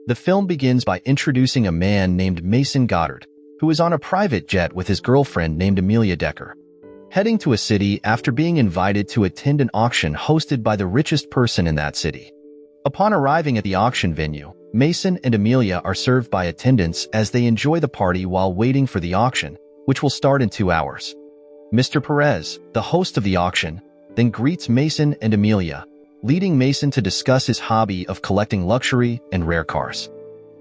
The film begins by introducing a man named Mason Goddard, who is on a private jet with his girlfriend named Amelia Decker, heading to a city after being invited to attend an auction hosted by the richest person in that city. Upon arriving at the auction venue, Mason and Amelia are served by attendants as they enjoy the party while waiting for the auction, which will start in 2 hours. Mr. Perez, the host of the auction, then greets Mason and Amelia, leading Mason to discuss his hobby of collecting luxury and rare cars.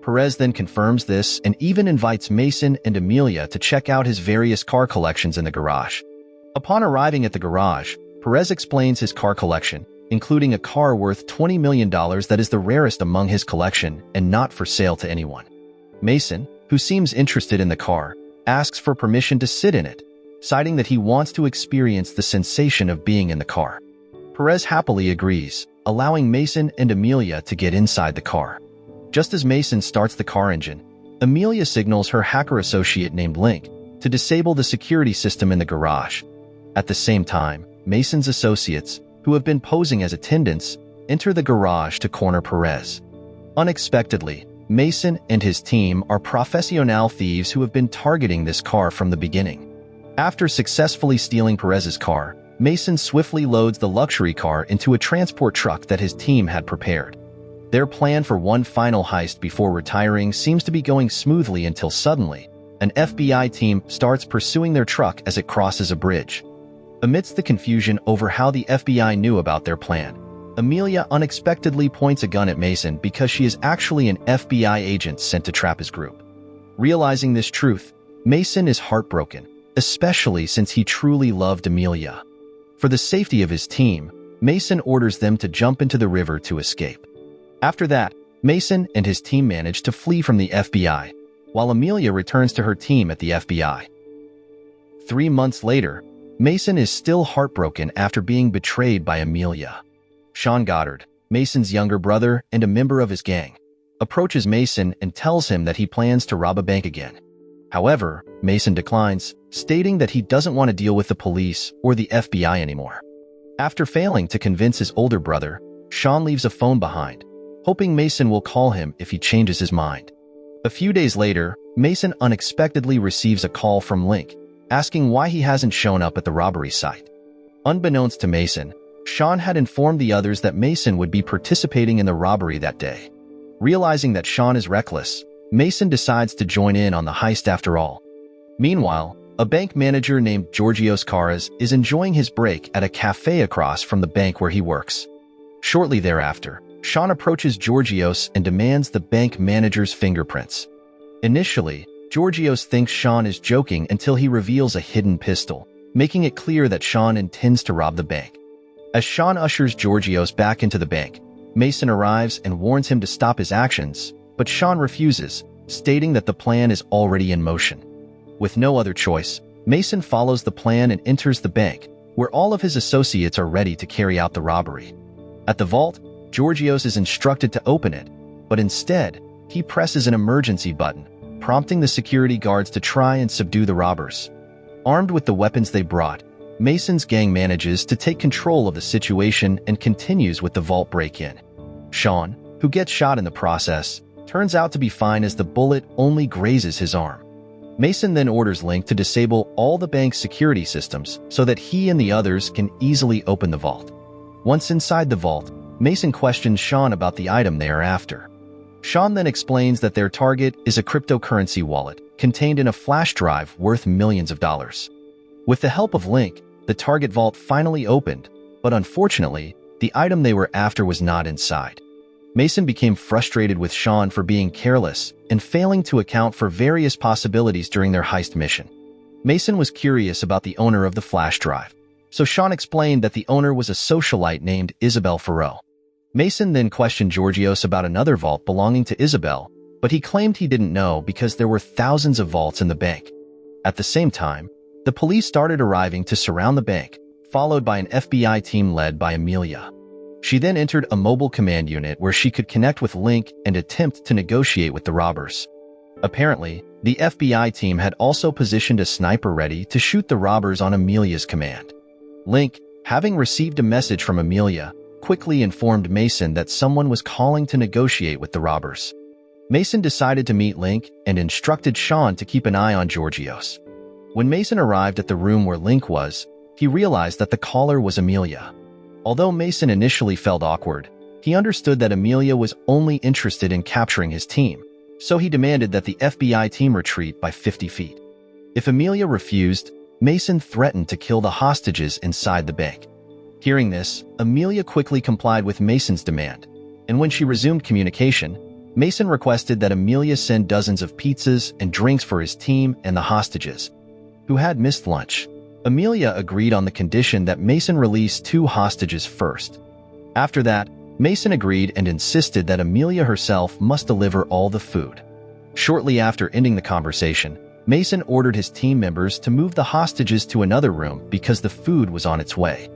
Perez then confirms this and even invites Mason and Amelia to check out his various car collections in the garage. Upon arriving at the garage, Perez explains his car collection, including a car worth $20 million that is the rarest among his collection and not for sale to anyone. Mason, who seems interested in the car, asks for permission to sit in it, citing that he wants to experience the sensation of being in the car. Perez happily agrees, allowing Mason and Amelia to get inside the car. Just as Mason starts the car engine, Amelia signals her hacker associate named Link to disable the security system in the garage. At the same time, Mason's associates, who have been posing as attendants, enter the garage to corner Perez. Unexpectedly, Mason and his team are professional thieves who have been targeting this car from the beginning. After successfully stealing Perez's car, Mason swiftly loads the luxury car into a transport truck that his team had prepared. Their plan for one final heist before retiring seems to be going smoothly until suddenly, an FBI team starts pursuing their truck as it crosses a bridge. Amidst the confusion over how the FBI knew about their plan, Amelia unexpectedly points a gun at Mason because she is actually an FBI agent sent to trap his group. Realizing this truth, Mason is heartbroken, especially since he truly loved Amelia. For the safety of his team, Mason orders them to jump into the river to escape. After that, Mason and his team manage to flee from the FBI, while Amelia returns to her team at the FBI. 3 months later, Mason is still heartbroken after being betrayed by Amelia. Sean Goddard, Mason's younger brother and a member of his gang, approaches Mason and tells him that he plans to rob a bank again. However, Mason declines, stating that he doesn't want to deal with the police or the FBI anymore. After failing to convince his older brother, Sean leaves a phone behind, hoping Mason will call him if he changes his mind. A few days later, Mason unexpectedly receives a call from Link, asking why he hasn't shown up at the robbery site. Unbeknownst to Mason, Sean had informed the others that Mason would be participating in the robbery that day. Realizing that Sean is reckless, Mason decides to join in on the heist after all. Meanwhile, a bank manager named Georgios Karas is enjoying his break at a cafe across from the bank where he works. Shortly thereafter, Sean approaches Georgios and demands the bank manager's fingerprints. Initially, Georgios thinks Sean is joking until he reveals a hidden pistol, making it clear that Sean intends to rob the bank. As Sean ushers Georgios back into the bank, Mason arrives and warns him to stop his actions, but Sean refuses, stating that the plan is already in motion. With no other choice, Mason follows the plan and enters the bank, where all of his associates are ready to carry out the robbery. At the vault, Georgios is instructed to open it, but instead, he presses an emergency button, prompting the security guards to try and subdue the robbers. Armed with the weapons they brought, Mason's gang manages to take control of the situation and continues with the vault break-in. Sean, who gets shot in the process, turns out to be fine as the bullet only grazes his arm. Mason then orders Link to disable all the bank's security systems so that he and the others can easily open the vault. Once inside the vault, Mason questions Sean about the item they are after. Sean then explains that their target is a cryptocurrency wallet contained in a flash drive worth millions of dollars. With the help of Link, the target vault finally opened, but unfortunately, the item they were after was not inside. Mason became frustrated with Sean for being careless and failing to account for various possibilities during their heist mission. Mason was curious about the owner of the flash drive, so Sean explained that the owner was a socialite named Isabel Farrow. Mason then questioned Georgios about another vault belonging to Isabel, but he claimed he didn't know because there were thousands of vaults in the bank. At the same time, the police started arriving to surround the bank, followed by an FBI team led by Amelia. She then entered a mobile command unit where she could connect with Link and attempt to negotiate with the robbers. Apparently, the FBI team had also positioned a sniper ready to shoot the robbers on Amelia's command. Link, having received a message from Amelia, quickly informed Mason that someone was calling to negotiate with the robbers. Mason decided to meet Link and instructed Sean to keep an eye on Georgios. When Mason arrived at the room where Link was, he realized that the caller was Amelia. Although Mason initially felt awkward, he understood that Amelia was only interested in capturing his team, so he demanded that the FBI team retreat by 50 feet. If Amelia refused, Mason threatened to kill the hostages inside the bank. Hearing this, Amelia quickly complied with Mason's demand, and when she resumed communication, Mason requested that Amelia send dozens of pizzas and drinks for his team and the hostages, who had missed lunch. Amelia agreed on the condition that Mason release 2 hostages first. After that, Mason agreed and insisted that Amelia herself must deliver all the food. Shortly after ending the conversation, Mason ordered his team members to move the hostages to another room because the food was on its way.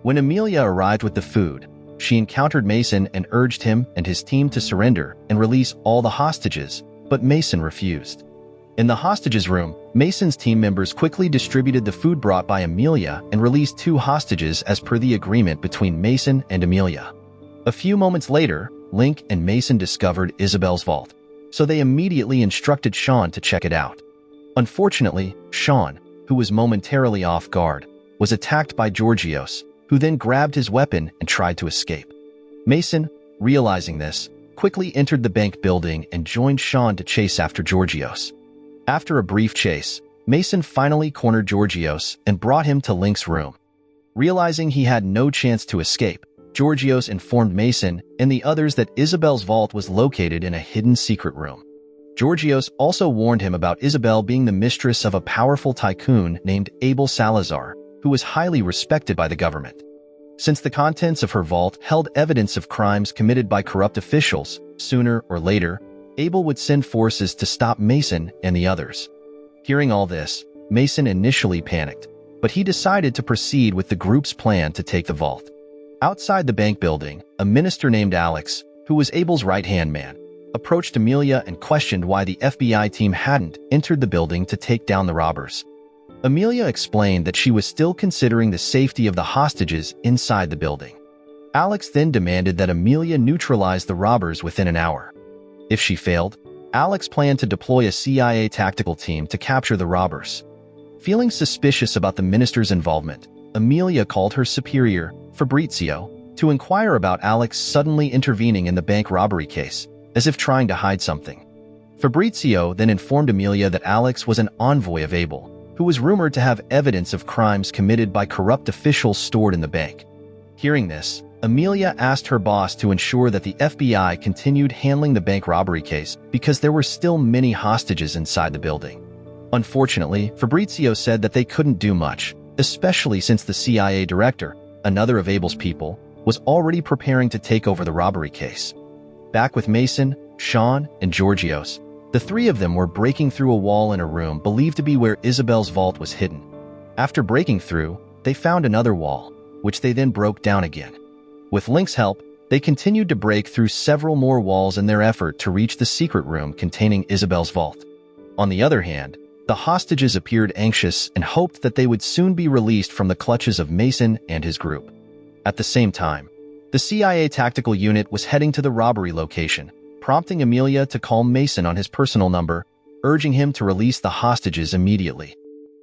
When Amelia arrived with the food, she encountered Mason and urged him and his team to surrender and release all the hostages, but Mason refused. In the hostages room, Mason's team members quickly distributed the food brought by Amelia and released 2 hostages as per the agreement between Mason and Amelia. A few moments later, Link and Mason discovered Isabel's vault, so they immediately instructed Sean to check it out. Unfortunately, Sean, who was momentarily off guard, was attacked by Georgios, who then grabbed his weapon and tried to escape. Mason, realizing this, quickly entered the bank building and joined Sean to chase after Georgios. After a brief chase, Mason finally cornered Georgios and brought him to Link's room. Realizing he had no chance to escape, Georgios informed Mason and the others that Isabel's vault was located in a hidden secret room. Georgios also warned him about Isabel being the mistress of a powerful tycoon named Abel Salazar, who was highly respected by the government. Since the contents of her vault held evidence of crimes committed by corrupt officials, sooner or later, Abel would send forces to stop Mason and the others. Hearing all this, Mason initially panicked, but he decided to proceed with the group's plan to take the vault. Outside the bank building, a minister named Alex, who was Abel's right-hand man, approached Amelia and questioned why the FBI team hadn't entered the building to take down the robbers. Amelia explained that she was still considering the safety of the hostages inside the building. Alex then demanded that Amelia neutralize the robbers within an hour. If she failed, Alex planned to deploy a CIA tactical team to capture the robbers. Feeling suspicious about the minister's involvement, Amelia called her superior, Fabrizio, to inquire about Alex suddenly intervening in the bank robbery case, as if trying to hide something. Fabrizio then informed Amelia that Alex was an envoy of Abel, who was rumored to have evidence of crimes committed by corrupt officials stored in the bank. Hearing this, Amelia asked her boss to ensure that the FBI continued handling the bank robbery case because there were still many hostages inside the building. Unfortunately, Fabrizio said that they couldn't do much, especially since the CIA director, another of Abel's people, was already preparing to take over the robbery case. Back with Mason, Sean, and Georgios, the 3 of them were breaking through a wall in a room believed to be where Isabel's vault was hidden. After breaking through, they found another wall, which they then broke down again. With Link's help, they continued to break through several more walls in their effort to reach the secret room containing Isabel's vault. On the other hand, the hostages appeared anxious and hoped that they would soon be released from the clutches of Mason and his group. At the same time, the CIA tactical unit was heading to the robbery location, prompting Amelia to call Mason on his personal number, urging him to release the hostages immediately.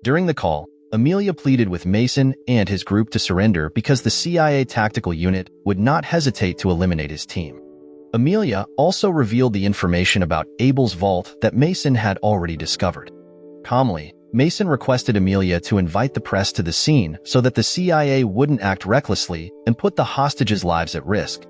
During the call, Amelia pleaded with Mason and his group to surrender because the CIA tactical unit would not hesitate to eliminate his team. Amelia also revealed the information about Abel's vault that Mason had already discovered. Calmly, Mason requested Amelia to invite the press to the scene so that the CIA wouldn't act recklessly and put the hostages' lives at risk.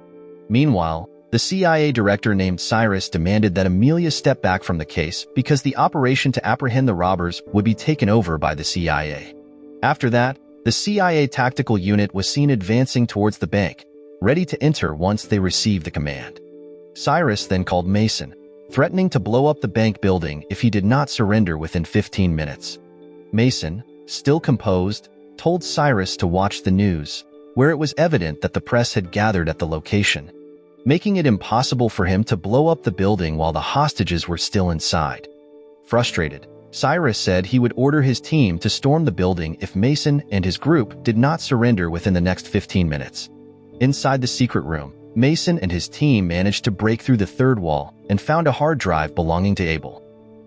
Meanwhile, the CIA director named Cyrus demanded that Amelia step back from the case because the operation to apprehend the robbers would be taken over by the CIA. After that, the CIA tactical unit was seen advancing towards the bank, ready to enter once they received the command. Cyrus then called Mason, threatening to blow up the bank building if he did not surrender within 15 minutes. Mason, still composed, told Cyrus to watch the news, where it was evident that the press had gathered at the location, making it impossible for him to blow up the building while the hostages were still inside. Frustrated, Cyrus said he would order his team to storm the building if Mason and his group did not surrender within the next 15 minutes. Inside the secret room, Mason and his team managed to break through the third wall and found a hard drive belonging to Abel.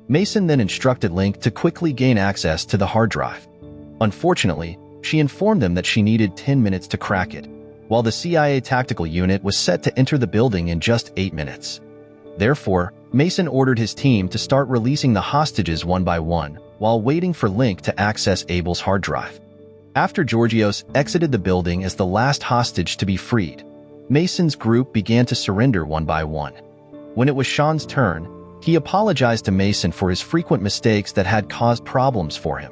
Mason then instructed Link to quickly gain access to the hard drive. Unfortunately, she informed them that she needed 10 minutes to crack it, while the CIA tactical unit was set to enter the building in just 8 minutes. Therefore, Mason ordered his team to start releasing the hostages one by one, while waiting for Link to access Abel's hard drive. After Georgios exited the building as the last hostage to be freed, Mason's group began to surrender one by one. When it was Sean's turn, he apologized to Mason for his frequent mistakes that had caused problems for him.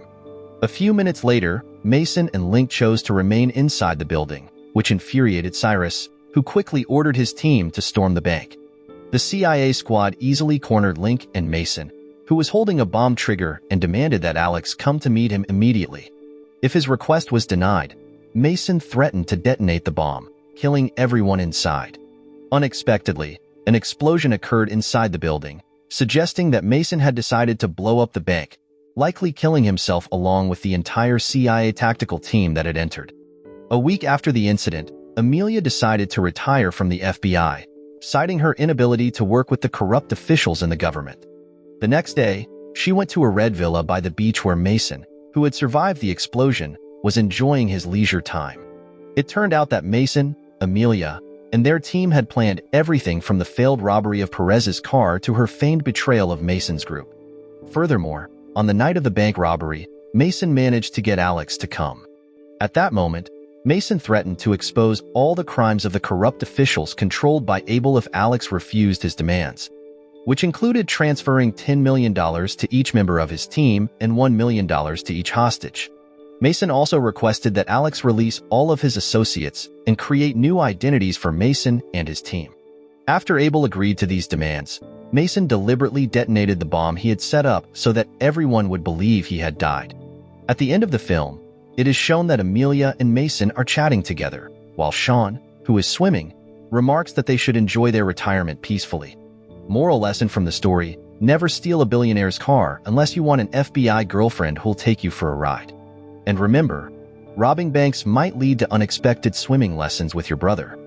A few minutes later, Mason and Link chose to remain inside the building, which infuriated Cyrus, who quickly ordered his team to storm the bank. The CIA squad easily cornered Link and Mason, who was holding a bomb trigger, and demanded that Alex come to meet him immediately. If his request was denied, Mason threatened to detonate the bomb, killing everyone inside. Unexpectedly, an explosion occurred inside the building, suggesting that Mason had decided to blow up the bank, likely killing himself along with the entire CIA tactical team that had entered. A week after the incident, Amelia decided to retire from the FBI, citing her inability to work with the corrupt officials in the government. The next day, she went to a red villa by the beach where Mason, who had survived the explosion, was enjoying his leisure time. It turned out that Mason, Amelia, and their team had planned everything from the failed robbery of Perez's car to her feigned betrayal of Mason's group. Furthermore, on the night of the bank robbery, Mason managed to get Alex to come. At that moment, Mason threatened to expose all the crimes of the corrupt officials controlled by Abel if Alex refused his demands, which included transferring $10 million to each member of his team and $1 million to each hostage. Mason also requested that Alex release all of his associates and create new identities for Mason and his team. After Abel agreed to these demands, Mason deliberately detonated the bomb he had set up so that everyone would believe he had died. At the end of the film, it is shown that Amelia and Mason are chatting together, while Sean, who is swimming, remarks that they should enjoy their retirement peacefully. Moral lesson from the story: never steal a billionaire's car unless you want an FBI girlfriend who'll take you for a ride. And remember, robbing banks might lead to unexpected swimming lessons with your brother.